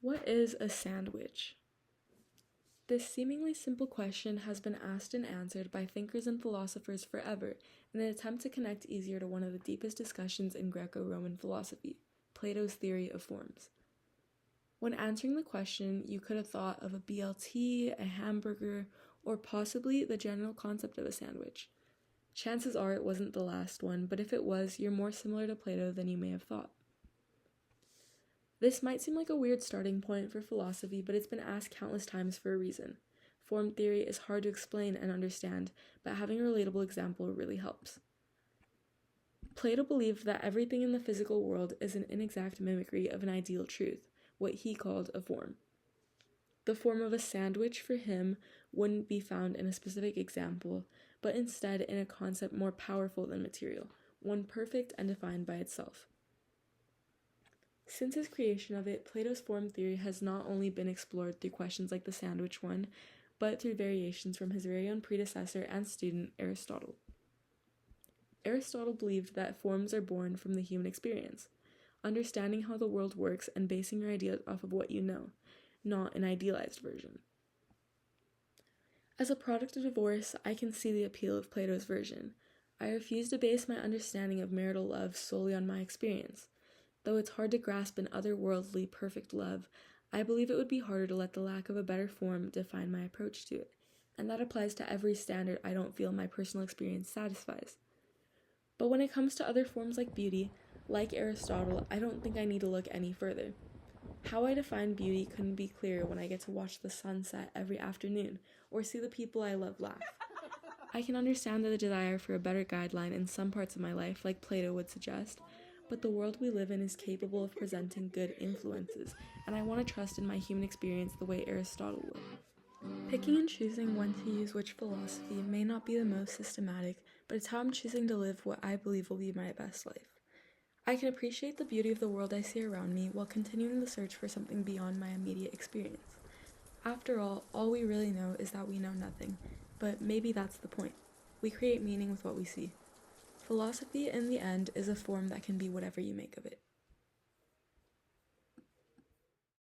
What is a sandwich? This seemingly simple question has been asked and answered by thinkers and philosophers forever in an attempt to connect easier to one of the deepest discussions in Greco-Roman philosophy, Plato's theory of forms. When answering the question, you could have thought of a BLT, a hamburger, or possibly the general concept of a sandwich. Chances are it wasn't the last one, but if it was, you're more similar to Plato than you may have thought. This might seem like a weird starting point for philosophy, but it's been asked countless times for a reason. Form theory is hard to explain and understand, but having a relatable example really helps. Plato believed that everything in the physical world is an inexact mimicry of an ideal truth, what he called a form. The form of a sandwich for him wouldn't be found in a specific example, but instead in a concept more powerful than material, one perfect and defined by itself. Since his creation of it, Plato's form theory has not only been explored through questions like the sandwich one, but through variations from his very own predecessor and student, Aristotle. Aristotle believed that forms are born from the human experience, understanding how the world works and basing your ideas off of what you know, not an idealized version. As a product of divorce, I can see the appeal of Plato's version. I refuse to base my understanding of marital love solely on my experience. Though it's hard to grasp an otherworldly, perfect love, I believe it would be harder to let the lack of a better form define my approach to it, and that applies to every standard I don't feel my personal experience satisfies. But when it comes to other forms like beauty, like Aristotle, I don't think I need to look any further. How I define beauty couldn't be clearer when I get to watch the sunset every afternoon, or see the people I love laugh. I can understand the desire for a better guideline in some parts of my life, like Plato would suggest, but the world we live in is capable of presenting good influences, and I want to trust in my human experience the way Aristotle would. Picking and choosing when to use which philosophy may not be the most systematic, but it's how I'm choosing to live what I believe will be my best life. I can appreciate the beauty of the world I see around me while continuing the search for something beyond my immediate experience. After all we really know is that we know nothing, but maybe that's the point. We create meaning with what we see. Philosophy, in the end, is a form that can be whatever you make of it.